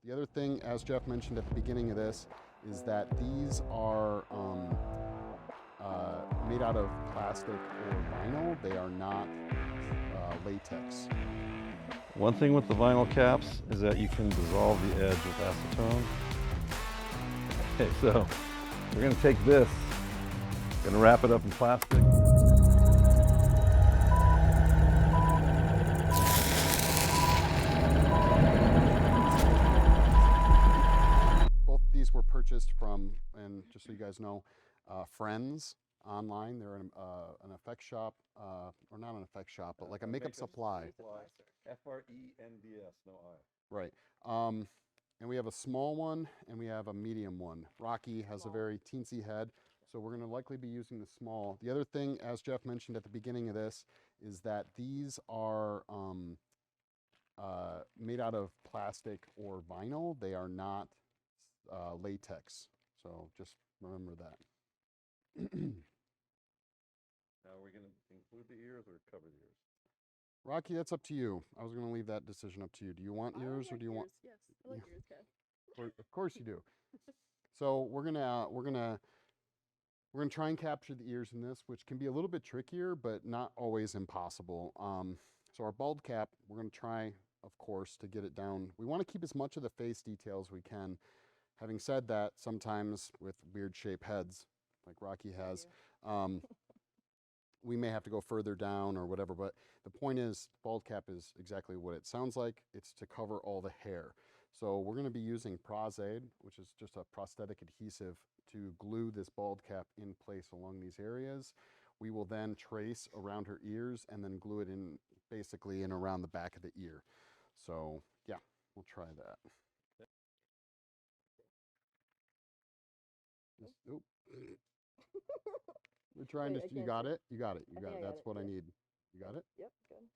The other thing, as Jeff mentioned at the beginning of this, is that these are made out of plastic or vinyl. They are not latex. One thing with the vinyl caps is that you can dissolve the edge with acetone. Okay, so we're going to take this, going to wrap it up in plastic. Both of these were purchased from, and just so you guys know, Friends online. They're an effect shop, or not an effect shop, but like a makeup supply. F-R-E-N-D-S, no I. Right. And we have a small one and we have a medium one. Rocky has a very teensy head, so we're going to likely be using the small. The other thing, as Jeff mentioned at the beginning of this, is that these are made out of plastic or vinyl. They are not latex, so just remember that. Now, are we going to include the ears or cover the ears? Rocky, that's up to you. I was going to leave that decision up to you. Do you want ears or do you want? Yes, I like ears, Kat. Of course you do. So we're gonna try and capture the ears in this, which can be a little bit trickier, but not always impossible. So our bald cap, we're gonna try, of course, to get it down. We want to keep as much of the face detail as we can. Having said that, sometimes with weird shaped heads, like Rocky has, we may have to go further down or whatever, but the point is, bald cap is exactly what it sounds like. It's to cover all the hair. So we're going to be using Prozaid, which is just a prosthetic adhesive, to glue this bald cap in place along these areas. We will then trace around her ears and then glue it in basically in around the back of the ear. So yeah, we'll try that. Oh. We're trying to. You got it. You got it. You got it. That's what I need. You got it. Yep. Good.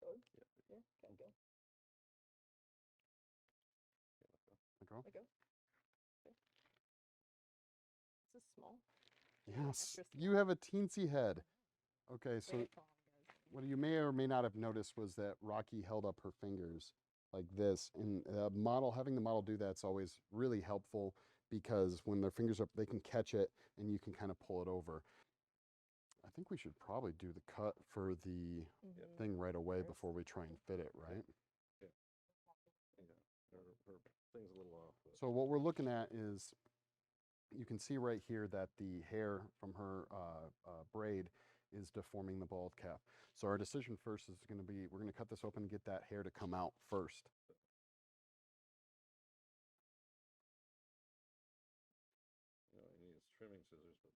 Good. Yeah. Can go. Let go. Let go. Okay. This is small. Yes. You have a teensy head. Okay, so what you may or may not have noticed was that Rocky held up her fingers like this, and having the model do that's always really helpful, because when their fingers up, they can catch it and you can kind of pull it over. I think we should probably do the cut for the thing right away before we try and fit it, right? Yeah. Her thing's a little off. So what we're looking at is, you can see right here that the hair from her braid is deforming the bald cap. So our decision first is going to be, we're going to cut this open and get that hair to come out first. You know, you need trimming scissors, but this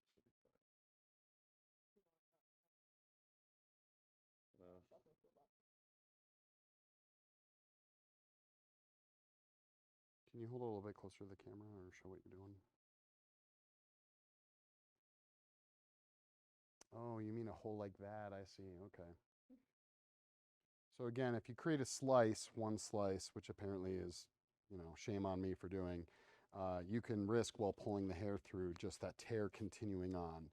will be fine. No. Can you hold it a little bit closer to the camera or show what you're doing? Oh, you mean a hole like that? I see. Okay. So again, if you create a slice, one slice, which apparently is, shame on me for doing, you can risk, while pulling the hair through, just that tear continuing on.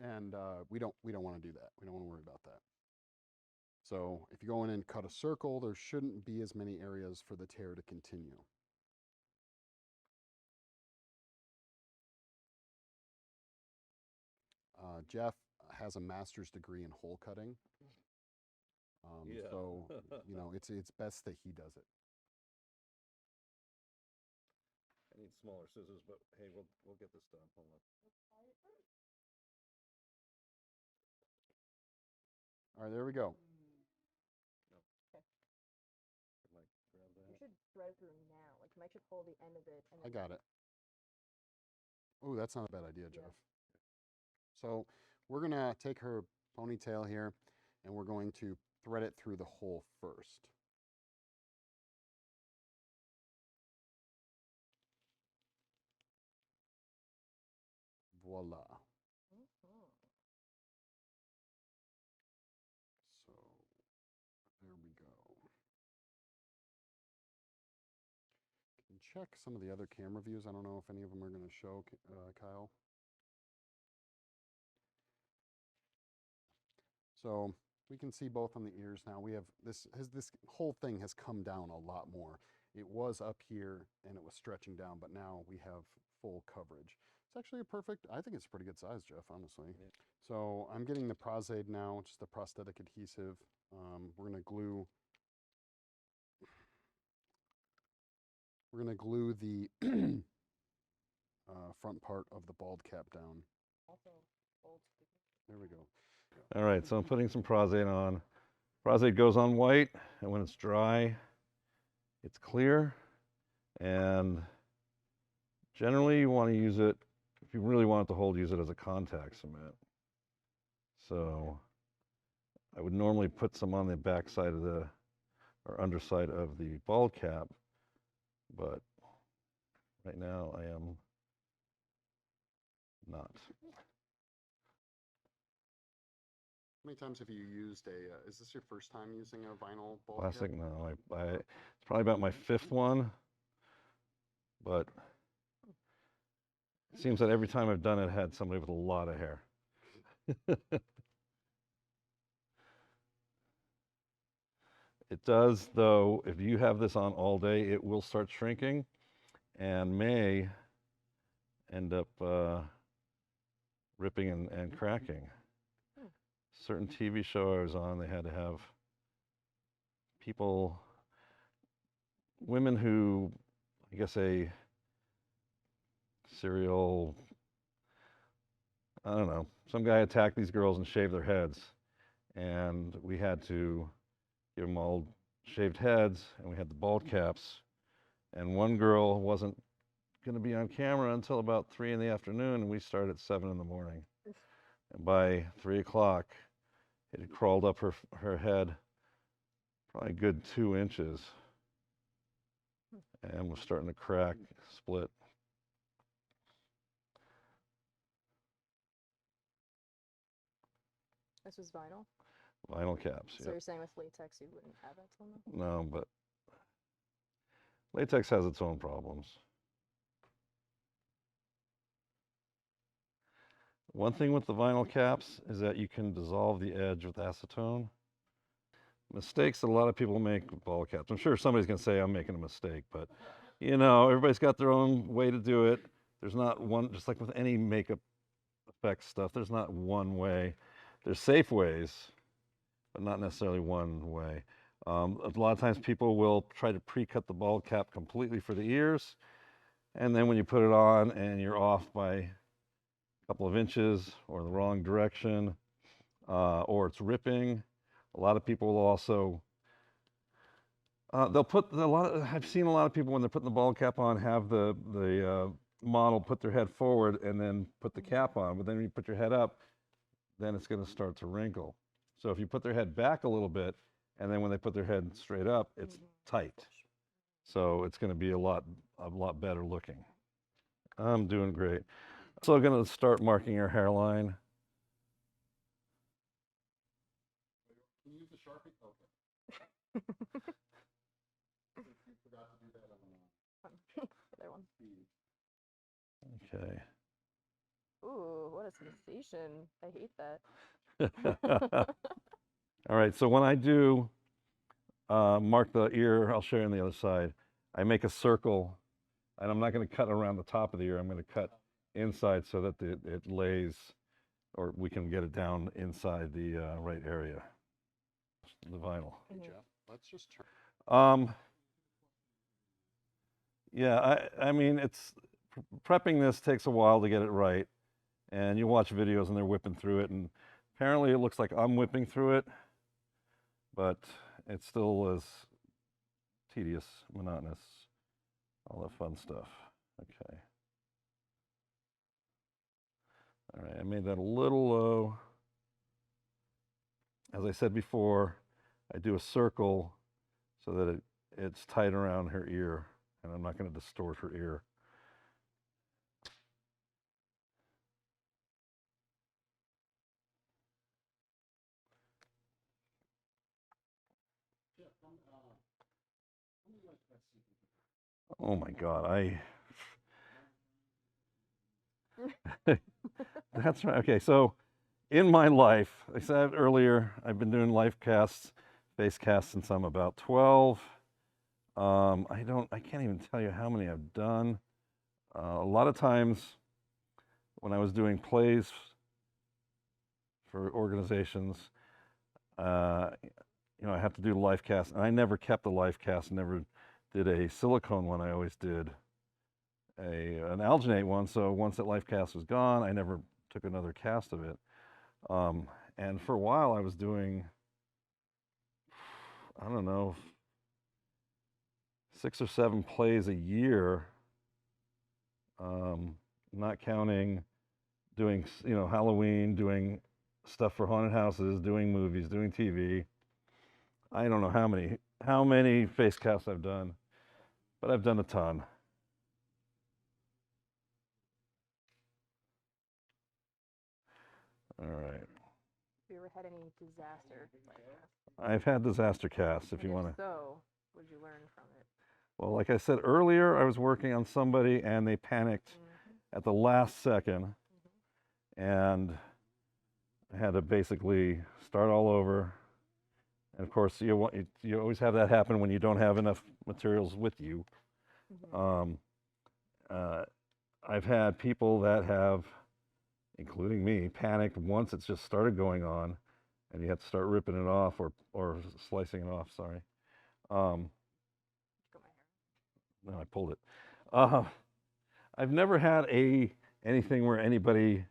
And we don't want to do that. We don't want to worry about that. So if you go in and cut a circle, there shouldn't be as many areas for the tear to continue. Jeff has a master's degree in hole cutting. So, it's best that he does it. I need smaller scissors, but hey, we'll get this done. Hold on. All right, there we go. Okay. Mike, grab that. You should thread through now. Like, Mike should pull the end of it. And I got it. Oh, that's not a bad idea, Jeff. So we're going to take her ponytail here, and we're going to thread it through the hole first. Voila. So there we go. Can check some of the other camera views. I don't know if any of them are going to show, Kyle. So We can see both on the ears now. We have this whole thing has come down a lot more. It was up here and it was stretching down, but now we have full coverage. It's actually I think it's a pretty good size, Jeff, honestly. Yeah. So I'm getting the Prosade now, which is the prosthetic adhesive. We're gonna glue the front part of the bald cap down. Also, old. There we go. All right, so I'm putting some Prosade on. Prosade goes on white, and when it's dry, it's clear. And generally, you want to use it, if you really want it to hold, use it as a contact cement. So I would normally put some on the back side of the, or underside of the bald cap, but right now I am not. How many times have you used is this your first time using a vinyl bald Plastic, cap? no. It's probably about my 5th one, but it seems that every time I've done it, I had somebody with a lot of hair. It does, though, if you have this on all day, it will start shrinking and may end up ripping and cracking. Certain TV show I was on, they had to have women who, I guess a serial, I don't know, some guy attacked these girls and shaved their heads. And we had to give them all shaved heads, and we had the bald caps. And one girl wasn't going to be on camera until about 3 in the afternoon, and we started at 7 in the morning. And by 3 o'clock, it had crawled up her head probably a good 2 inches and was starting to crack, split. This was vinyl? Vinyl caps, So yeah. you're saying with latex you wouldn't have that on them? No, but latex has its own problems. One thing with the vinyl caps is that you can dissolve the edge with acetone. Mistakes that a lot of people make with ball caps. I'm sure somebody's going to say I'm making a mistake, but you know, everybody's got their own way to do it. There's not one, just like with any makeup effects stuff, there's not one way. There's safe ways, but not necessarily one way. A lot of times people will try to pre-cut the ball cap completely for the ears, and then when you put it on and you're off by a couple of inches or the wrong direction, or it's ripping. A lot of people will also, I've seen a lot of people when they're putting the ball cap on have the model put their head forward and then put the cap on, but then when you put your head up, then it's going to start to wrinkle. So if you put their head back a little bit, and then when they put their head straight up, it's tight. So it's going to be a lot better looking. I'm doing great. So I'm going to start marking our hairline. Can you use the Sharpie? Okay. You forgot to do that on Other one. Okay. Ooh, what a sensation. I hate that. All right, so when I do mark the ear, I'll show you on the other side. I make a circle, and I'm not going to cut around the top of the ear. I'm going to cut inside so that it lays, or we can get it down inside the right area, the vinyl. Hey, Jeff, let's just turn. Yeah, I mean, prepping this takes a while to get it right, and you watch videos and they're whipping through it, and apparently it looks like I'm whipping through it, but it still is tedious, monotonous, all that fun stuff. Okay. All right, I made that a little low. As I said before, I do a circle so that it's tight around her ear, and I'm not going to distort her ear. Oh my God, that's right. Okay, so in my life, I said earlier, I've been doing life casts, face casts since I'm about 12. I can't even tell you how many I've done. A lot of times when I was doing plays for organizations, I have to do life cast, and I never kept a life cast, never did a silicone one. I always did an alginate one. So once that life cast was gone, I never took another cast of it. And for a while, I was doing, I don't know, 6 or 7 plays a year, not counting doing, Halloween, doing stuff for haunted houses, doing movies, doing TV. I don't know how many face casts I've done, but I've done a ton. All right. Have you ever had any disaster? I've had disaster casts, if And you want to. So, what did you learn from it? Well, like I said earlier, I was working on somebody and they panicked at the last second, and I had to basically start all over. And of course, you always have that happen when you don't have enough materials with you. I've had people that have, including me, panicked once it's just started going on, and you have to start ripping it off or slicing it off. Sorry. No, I pulled it. I've never had anything where anybody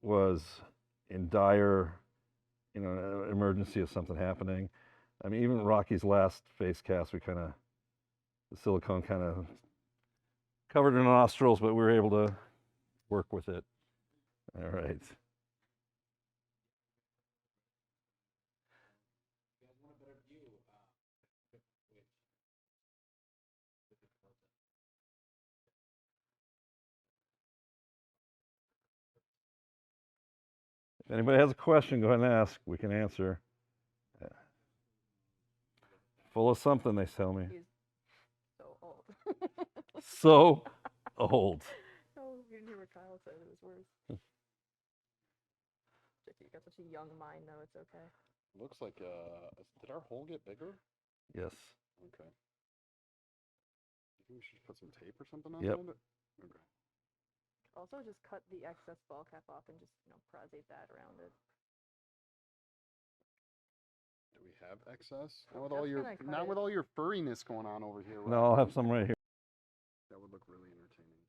was in dire, emergency of something happening. I mean, even Rocky's last face cast, the silicone kind of covered her nostrils, but we were able to work with it. All right. If anybody has a question, go ahead and ask. We can answer. Full of something, they tell me. He's so old. So old. Oh, you didn't hear what Kyle said. It was worse. You got such a young mind, though. It's okay. Looks like, did our hole get bigger? Yes. Okay. You think we should put some tape or something on Yep. it? Okay. Also, just cut the excess ball cap off and just, prosate that around it. Do we have excess? Well, Not with Jeff's gonna cut not it. with all your furriness going on over here. No, I'll have some right here. That would look really entertaining.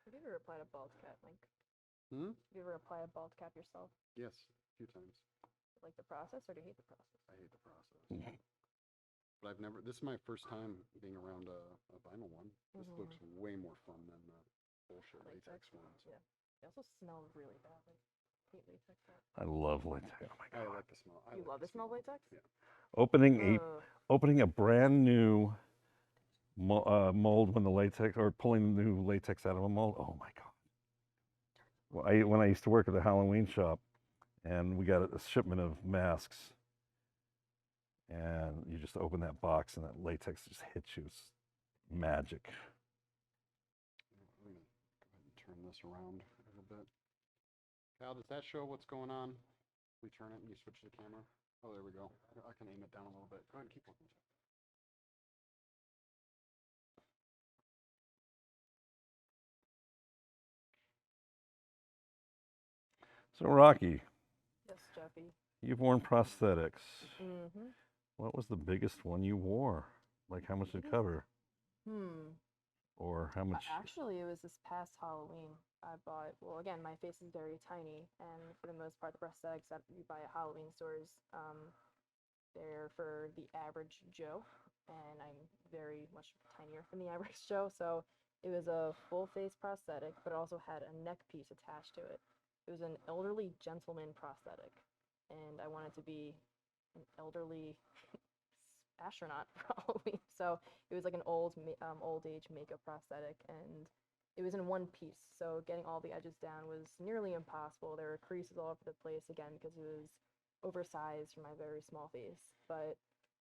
Have you ever applied a bald cap, Mike? Hmm? Have you ever applied a bald cap yourself? Yes, a few times. Do you like the process, or do you hate the process? I hate the process. But this is my first time being around a vinyl one. This looks way more fun than the bullshit latex ones. Yeah. They also smell really badly. Hate latex. I love latex. Oh my I God. like the smell. You love the smell of latex? Yeah. Opening a brand new mold when the latex, or pulling the new latex out of a mold. Oh my God. Well, when I used to work at the Halloween shop, and we got a shipment of masks, and you just open that box and that latex just hits you. It's magic. I'm going to go ahead and turn this around a little bit. Cal, does that show what's going on? We turn it and you switch the camera. Oh, there we go. I can aim it down a little bit. Go ahead and keep looking. So Rocky, Yes, Jeffy. you've worn prosthetics. Mm-hmm. What was the biggest one you wore? Like how much did it cover? Or how much? Actually, it was this past Halloween. I bought, well, again, my face is very tiny, and for the most part, the prosthetics that you buy at Halloween stores, they're for the average Joe, and I'm very much tinier than the average Joe, so it was a full face prosthetic, but it also had a neck piece attached to it. It was an elderly gentleman prosthetic, and I wanted to be an elderly astronaut for Halloween. So it was like an old age makeup prosthetic, and it was in one piece. So getting all the edges down was nearly impossible. There were creases all over the place, again, because it was oversized for my very small face. But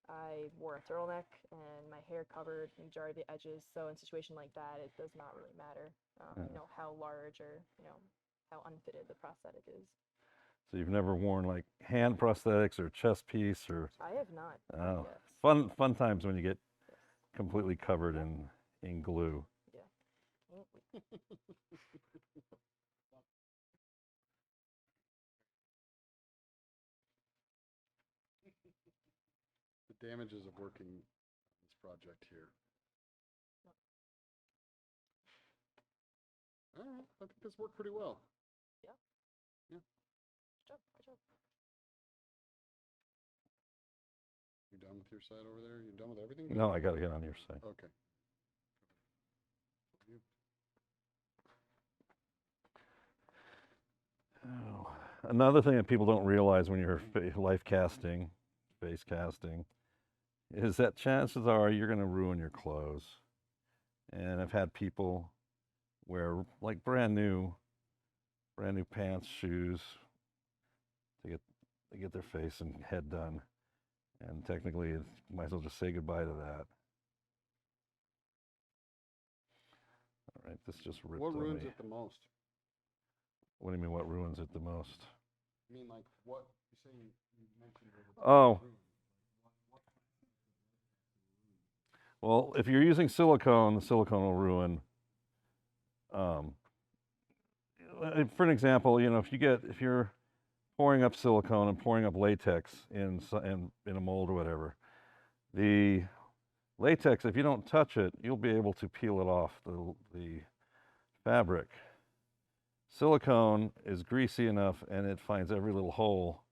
I wore a turtleneck and my hair covered the majority of the edges. So in a situation like that, it does not really matter, you know, how large or, you know, how unfitted the prosthetic is. So you've never worn like hand prosthetics or chest piece or I have not. oh, Yes. fun times when you get Yes. completely covered in glue. Yeah. The damages of working on this project here. All right, I think this worked pretty well. Yeah. Yeah. Good job. Good job. You done with your side over there? You done with everything? No, I got to get on your side. Okay. Oh. Another thing that people don't realize when you're life casting, face casting, is that chances are you're going to ruin your clothes. And I've had people wear like brand new pants, shoes to get their face and head done. And technically, you might as well just say goodbye to that. All right, this just ripped What on ruins me. it the most? What do you mean, what ruins it the most? I mean, like, what you say you mentioned. Oh. Well, if you're using silicone, the silicone will ruin. For an example, you know, if you're pouring up silicone and pouring up latex in a mold or whatever, the latex, if you don't touch it, you'll be able to peel it off the fabric. Silicone is greasy enough and it finds every little hole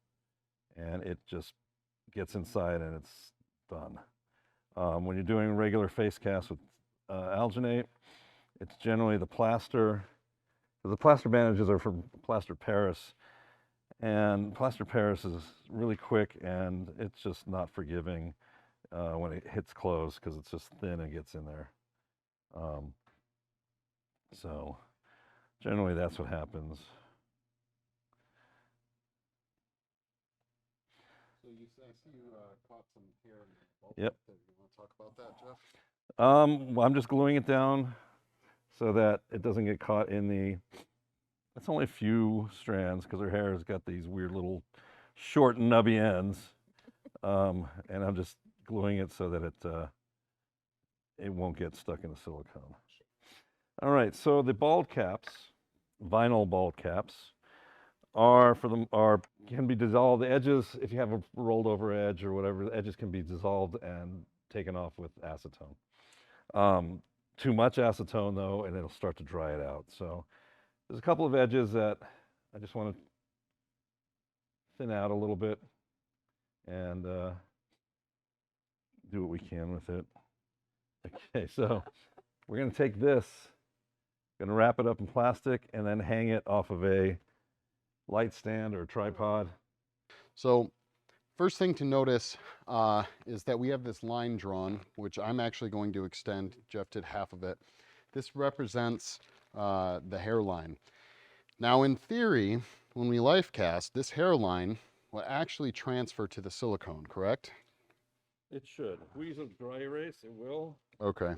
and it just gets inside and it's done. When you're doing regular face casts with alginate, it's generally the plaster. The plaster bandages are from plaster Paris, and plaster Paris is really quick and it's just not forgiving when it hits clothes because it's just thin and gets in there. So generally that's what happens. So I see you caught some hair in the bulb. Yep. You want to talk about that, Jeff? Well, I'm just gluing it down so that it doesn't get caught in the. It's only a few strands because her hair has got these weird little short nubby ends, and I'm just gluing it so that it won't get stuck in the silicone. All right, so the bald caps, vinyl bald caps, can be dissolved. The edges, if you have a rolled over edge or whatever, the edges can be dissolved and taken off with acetone. Too much acetone though, and it'll start to dry it out. So there's a couple of edges that I just want to thin out a little bit and do what we can with it. Okay, so we're going to take this, going to wrap it up in plastic and then hang it off of a light stand or tripod. So first thing to notice is that we have this line drawn, which I'm actually going to extend. Jeff did half of it. This represents the hairline. Now, in theory, when we life cast, this hairline will actually transfer to the silicone, correct? It should. If we use a dry erase, it will. Okay.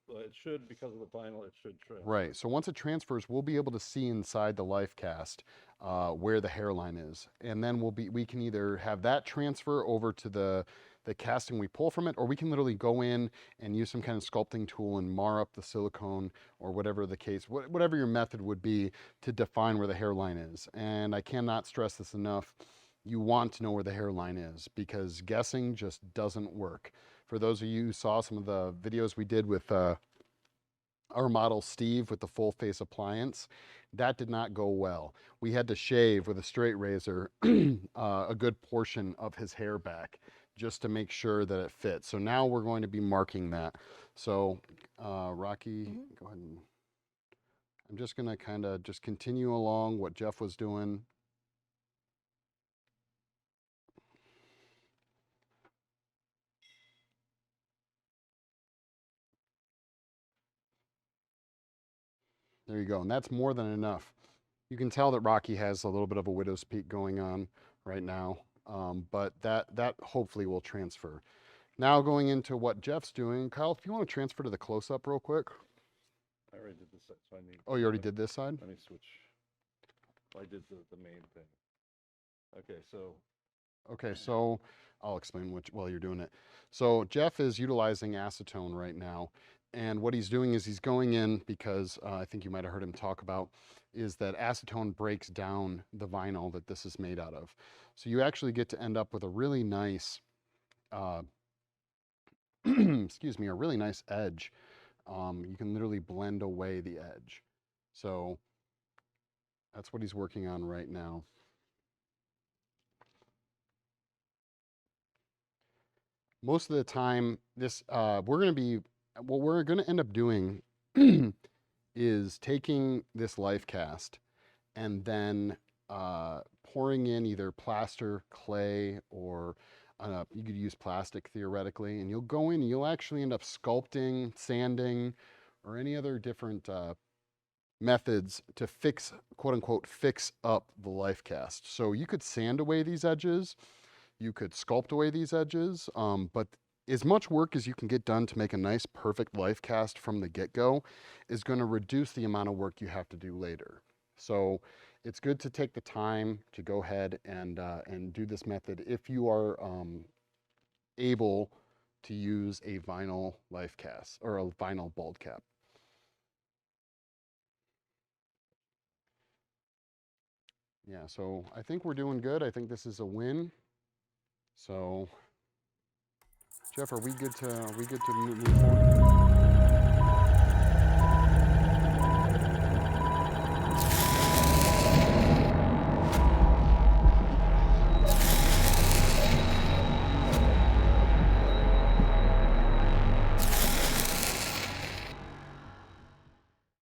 It should, because of the vinyl, it should transfer. Right. So once it transfers, we'll be able to see inside the life cast where the hairline is, and then we can either have that transfer over to the casting we pull from it, or we can literally go in and use some kind of sculpting tool and mar up the silicone or whatever the case, whatever your method would be to define where the hairline is. And I cannot stress this enough. You want to know where the hairline is because guessing just doesn't work. For those of you who saw some of the videos we did with our model Steve with the full face appliance, that did not go well. We had to shave with a straight razor a good portion of his hair back just to make sure that it fits. So now we're going to be marking that. So Rocky, go ahead and I'm just going to kind of just continue along what Jeff was doing. There you go. And that's more than enough. You can tell that Rocky has a little bit of a widow's peak going on right now, but that hopefully will transfer. Now going into what Jeff's doing. Kyle, if you want to transfer to the close-up real quick. I already did this, so I need. Oh, you already did this side? Let me switch. I did the main thing. Okay, so. Okay, so I'll explain while you're doing it. So Jeff is utilizing acetone right now. And what he's doing is he's going in because I think you might have heard him talk about is that acetone breaks down the vinyl that this is made out of. So you actually get to end up with a really nice, excuse me, a really nice edge. You can literally blend away the edge. So that's what he's working on right now. Most of the time, what we're going to end up doing is taking this Lifecast and then pouring in either plaster, clay, or you could use plastic theoretically, and you'll go in and you'll actually end up sculpting, sanding, or any other different methods to fix, quote unquote, fix up the Lifecast. So you could sand away these edges, you could sculpt away these edges, but as much work as you can get done to make a nice, perfect Lifecast from the get-go is going to reduce the amount of work you have to do later. So it's good to take the time to go ahead and do this method if you are able to use a vinyl Lifecast or a vinyl bald cap. Yeah, so I think we're doing good. I think this is a win. So, Jeff, are we good to move forward?